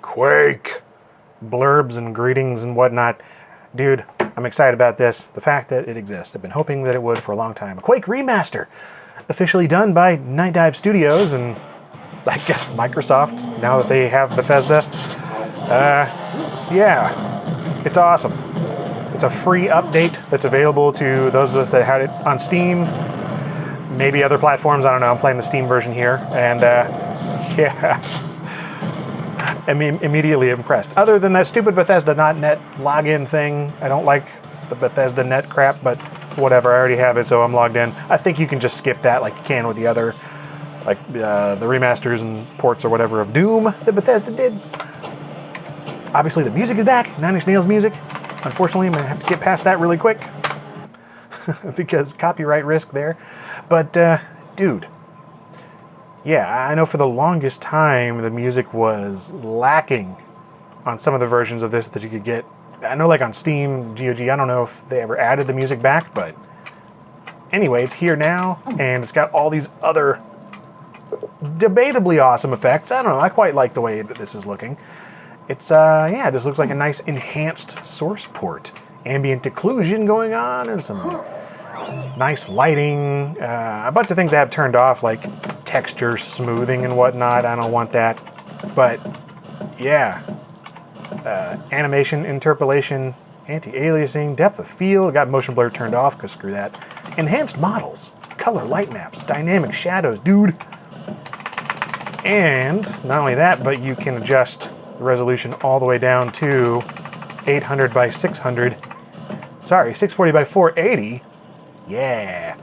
Quake! Blurbs and greetings and whatnot. Dude, I'm excited about this. The fact that it exists. I've been hoping that it would for a long time. A Quake Remaster! Officially done by Nightdive Studios and I guess Microsoft, now that they have Bethesda. Yeah, it's awesome. It's a free update that's available to those of us that had it on Steam, maybe other platforms, I don't know. I'm playing the Steam version here, and yeah, I'm immediately impressed. Other than that stupid Bethesda.net login thing, I don't like the Bethesda.net crap, but whatever, I already have it, so I'm logged in. I think you can just skip that like you can with the other, like the remasters and ports or whatever of Doom that Bethesda did. Obviously, the music is back, 9 Inch Nails music. Unfortunately, I'm gonna have to get past that really quick because copyright risk there. But, dude, yeah, I know for the longest time the music was lacking on some of the versions of this that you could get. I know like on Steam, GOG, I don't know if they ever added the music back, but anyway, it's here now, and it's got all these other debatably awesome effects. I don't know, I quite like the way that this is looking. It's, yeah, this looks like a nice enhanced source port. Ambient occlusion going on, and some nice lighting. A bunch of things I have turned off, like texture smoothing and whatnot. I don't want that. But, yeah. Animation, interpolation, anti-aliasing, depth of field. Got motion blur turned off, because screw that. Enhanced models, color light maps, dynamic shadows, dude. And not only that, but you can adjust the resolution all the way down to 800 by 600. Sorry, 640 by 480. Yeah.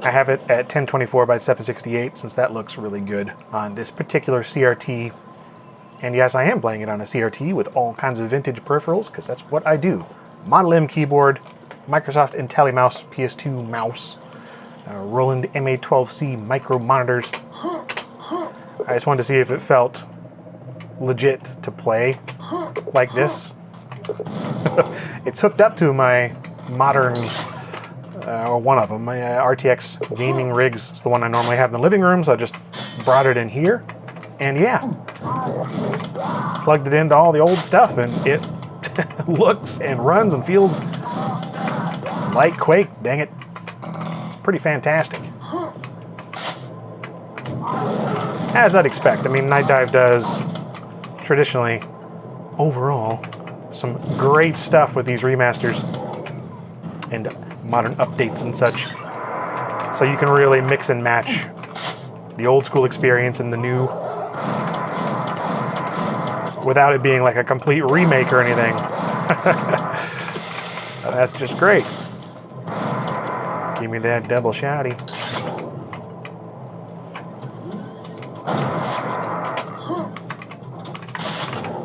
I have it at 1024 by 768 since that looks really good on this particular CRT. And yes, I am playing it on a CRT with all kinds of vintage peripherals because that's what I do. Model M keyboard, Microsoft IntelliMouse PS2 mouse, Roland MA12C micro monitors. I just wanted to see if it felt legit to play like this. It's hooked up to my modern, one of them, my RTX gaming rigs. It's the one I normally have in the living room, so I just brought it in here. And yeah, plugged it into all the old stuff, and it looks and runs and feels like Quake, dang it. It's pretty fantastic. As I'd expect. I mean, Nightdive does traditionally, overall, some great stuff with these remasters and modern updates and such. So you can really mix and match the old school experience and the new without it being like a complete remake or anything. That's just great. Give me that double shotty.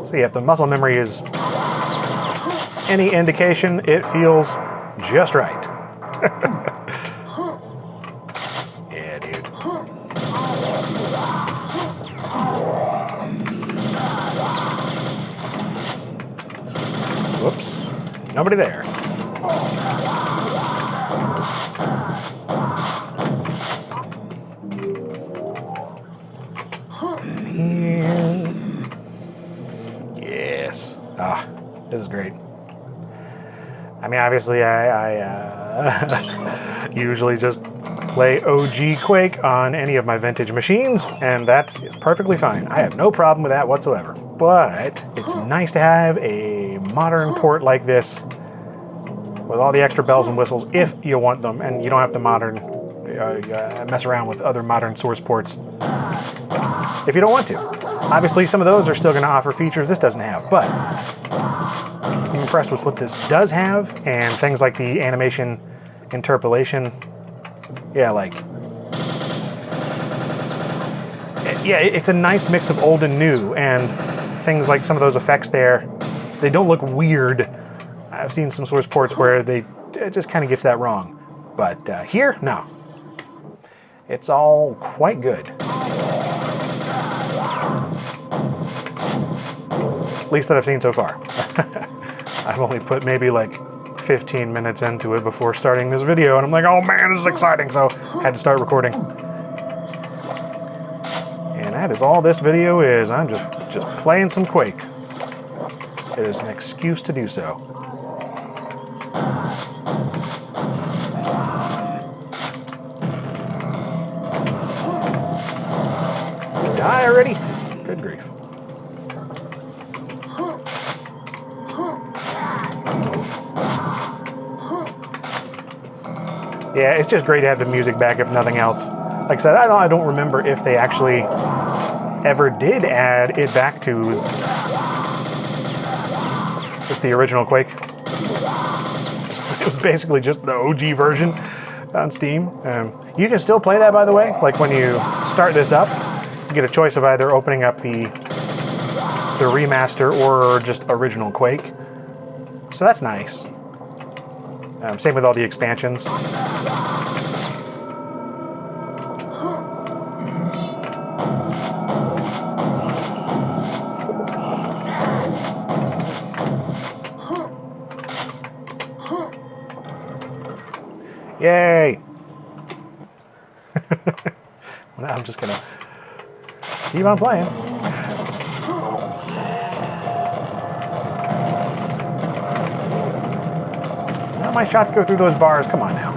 So yeah, if the muscle memory is any indication, it feels just right. Yeah, dude. Whoops. Nobody there. Yes. Ah, this is great. I mean, obviously, I usually just play OG Quake on any of my vintage machines, and that is perfectly fine. I have no problem with that whatsoever. But it's nice to have a modern port like this with all the extra bells and whistles if you want them, and you don't have to mess around with other modern source ports if you don't want to. Obviously, some of those are still going to offer features this doesn't have, but I'm impressed with what this does have, and things like the animation interpolation. Yeah, like, yeah, it's a nice mix of old and new, and things like some of those effects there, they don't look weird. I've seen some source ports where it just kind of gets that wrong. But here, no. It's all quite good. At least that I've seen so far. I've only put maybe like 15 minutes into it before starting this video, and I'm like, oh man, this is exciting, so had to start recording. And that is all this video is. I'm just playing some Quake. It is an excuse to do so. Die already? Good grief. Yeah, it's just great to have the music back, if nothing else. Like I said, I don't remember if they actually ever did add it back to just the original Quake. It was basically just the OG version on Steam. You can still play that, by the way. Like when you start this up, you get a choice of either opening up the remaster or just original Quake. So that's nice. Same with all the expansions. Yay! Well, now I'm just gonna keep on playing. Now my shots go through those bars. Come on now.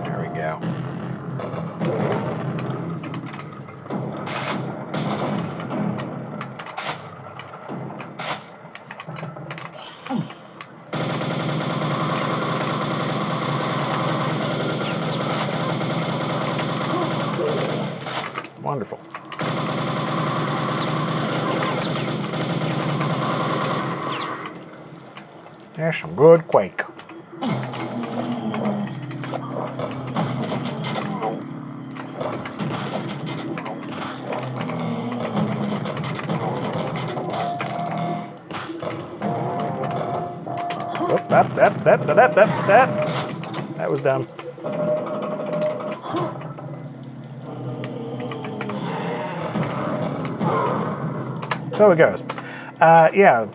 There we go. Wonderful. There's some good Quake. Oh, that was dumb. So it goes. Yeah,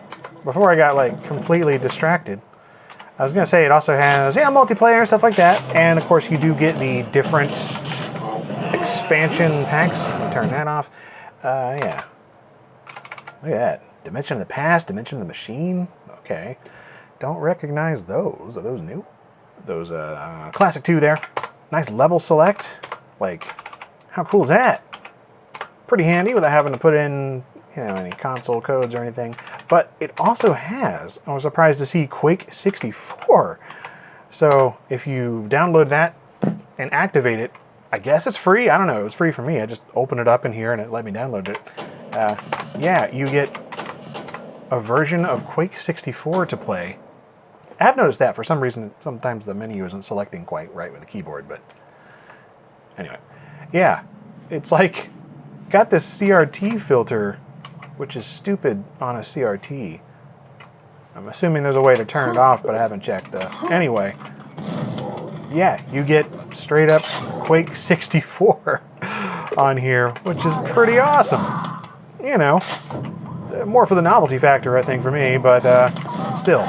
before I got like completely distracted, I was gonna say it also has multiplayer and stuff like that, and of course you do get the different expansion packs. Let me turn that off. Yeah, look at that. Dimension of the Past, Dimension of the Machine. Okay, don't recognize those. Are those new? Those Classic 2 there. Nice level select. Like, how cool is that? Pretty handy without having to put in any console codes or anything. But it also has, I was surprised to see, Quake 64. So if you download that and activate it, I guess it's free. I don't know. It was free for me. I just opened it up in here and it let me download it. Yeah, you get a version of Quake 64 to play. I have noticed that for some reason, sometimes the menu isn't selecting quite right with the keyboard, but anyway. Yeah, it's like, got this CRT filter, which is stupid on a CRT. I'm assuming there's a way to turn it off, but I haven't checked. Anyway, yeah, you get straight up Quake 64 on here, which is pretty awesome. More for the novelty factor, I think, for me, but still,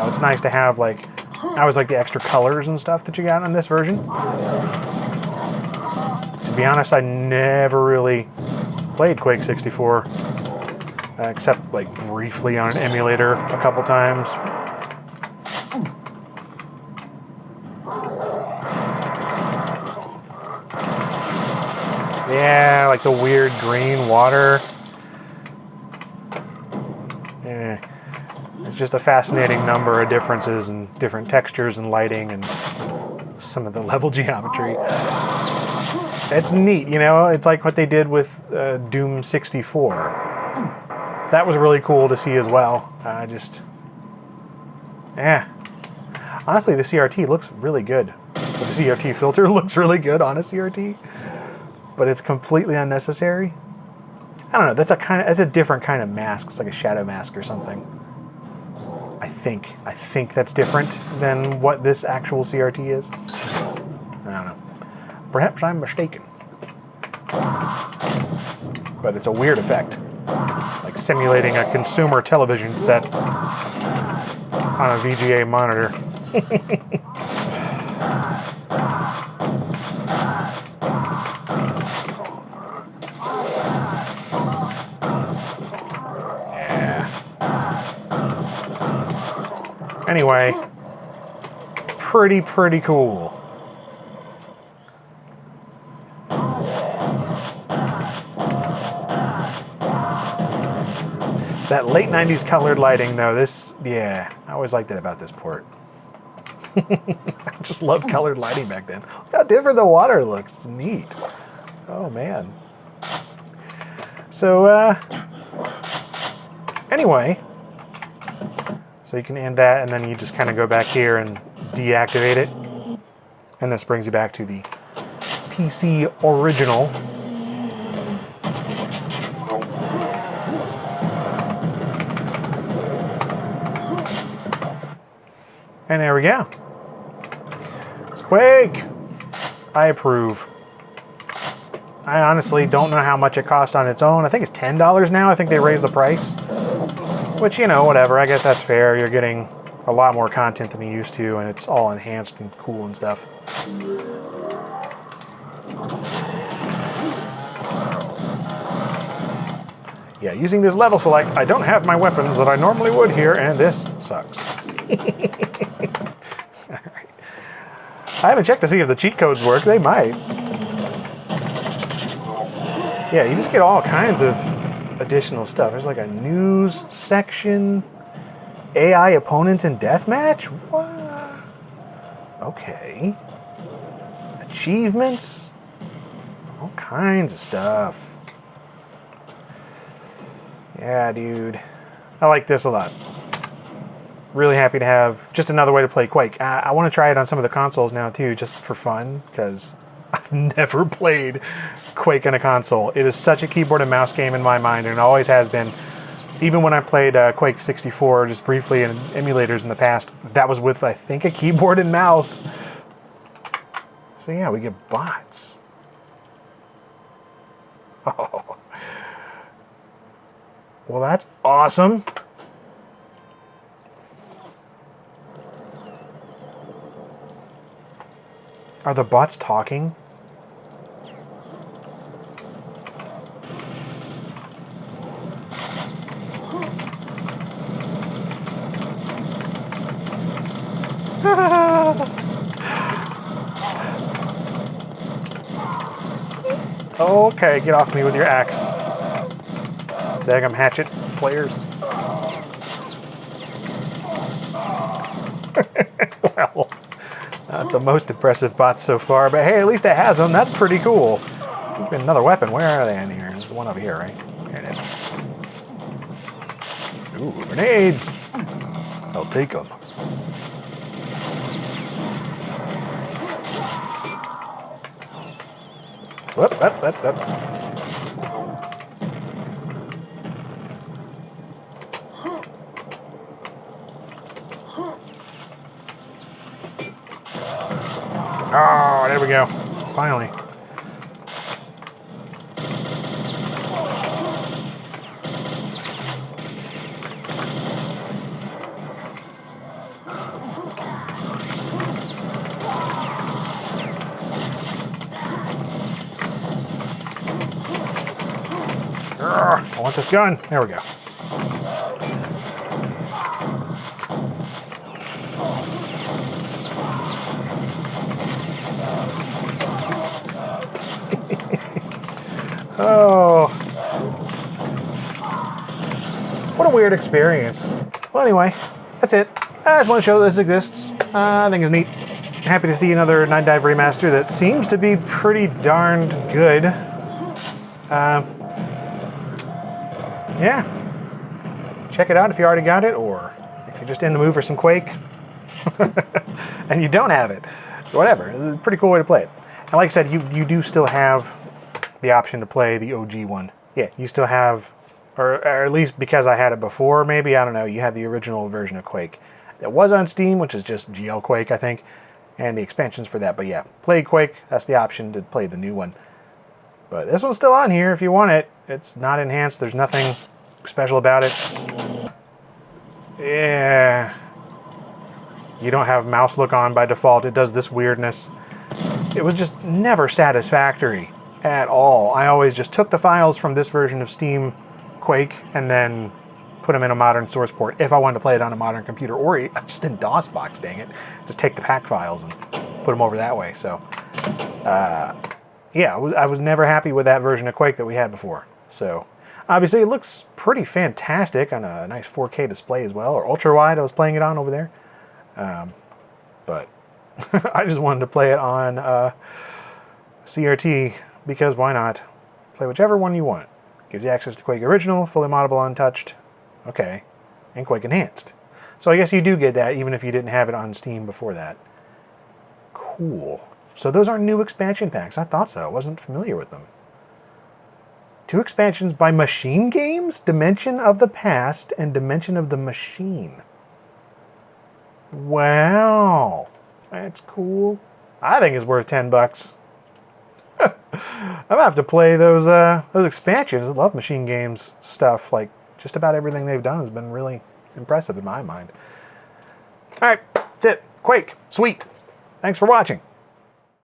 it's nice to have, like, I always like the extra colors and stuff that you got on this version. To be honest, I never really played Quake 64. Except like briefly on an emulator a couple times. Yeah, like the weird green water. Yeah, it's just a fascinating number of differences and different textures and lighting and some of the level geometry. It's neat, it's like what they did with Doom 64. That was really cool to see as well. Honestly, the CRT looks really good. The CRT filter looks really good on a CRT, but it's completely unnecessary. I don't know. That's a different kind of mask. It's like a shadow mask or something. I think that's different than what this actual CRT is. I don't know. Perhaps I'm mistaken. But it's a weird effect. Like simulating a consumer television set. on a VGA monitor. Yeah. Anyway, pretty cool. That late 90s colored lighting, though, yeah, I always liked it about this port. I just loved colored lighting back then. Look how different the water looks. It's neat. Oh, man. So, anyway, so you can end that, and then you just kind of go back here and deactivate it. And this brings you back to the PC original. And there we go. It's Quake. I approve. I honestly don't know how much it cost on its own. I think it's $10 now. I think they raised the price. Which, you know, whatever. I guess that's fair. You're getting a lot more content than you used to, and it's all enhanced and cool and stuff. Yeah, using this level select, I don't have my weapons that I normally would here, and this sucks. Alright. I haven't checked to see if the cheat codes work. They might. Yeah, you just get all kinds of additional stuff. There's like a news section, AI opponents in deathmatch? What? Okay. Achievements? All kinds of stuff. Yeah, dude. I like this a lot. Really happy to have just another way to play Quake. I want to try it on some of the consoles now too, just for fun, because I've never played Quake on a console. It is such a keyboard and mouse game in my mind, and it always has been. Even when I played Quake 64 just briefly in emulators in the past, that was with, I think, a keyboard and mouse. So yeah, we get bots. Oh. Well, that's awesome. Are the bots talking? Okay, get off me with your axe. Daggum hatchet players. Well, not the most impressive bots so far, but hey, at least it has them. That's pretty cool. Even another weapon. Where are they in here? There's one over here, right? Here it is. Ooh, grenades. I'll take them. Whoop, whoop, whoop, whoop. Oh, there we go. Finally. I want this gun. There we go. Oh. What a weird experience. Well, anyway, that's it. I just want to show this exists. I think it's neat. Happy to see another Nightdive Remaster that seems to be pretty darned good. Yeah. Check it out if you already got it, or if you're just in the mood for some Quake and you don't have it. Whatever. It's a pretty cool way to play it. And like I said, you do still have the option to play the OG one. Yeah, you still have, or at least because I had it before, maybe, I don't know, you have the original version of Quake. That was on Steam, which is just GL Quake, I think, and the expansions for that. But yeah, play Quake, that's the option to play the new one. But this one's still on here if you want it. It's not enhanced, there's nothing special about it. Yeah. You don't have mouse look on by default. It does this weirdness. It was just never satisfactory at all. I always just took the files from this version of Steam Quake and then put them in a modern source port if I wanted to play it on a modern computer, or just in DOSBox, dang it. Just take the pack files and put them over that way. So, yeah, I was never happy with that version of Quake that we had before. So, obviously it looks pretty fantastic on a nice 4K display as well, or ultra-wide I was playing it on over there. But I just wanted to play it on CRT because why not? Play whichever one you want. Gives you access to Quake Original, fully moddable, untouched, okay, and Quake Enhanced. So I guess you do get that even if you didn't have it on Steam before that. Cool. So those are new expansion packs. I thought so. I wasn't familiar with them. 2 expansions by Machine Games, Dimension of the Past and Dimension of the Machine. Wow. That's cool. I think it's worth $10. I'm gonna have to play those expansions. I love Machine Games stuff. Like, just about everything they've done has been really impressive in my mind. All right, that's it. Quake, sweet. Thanks for watching.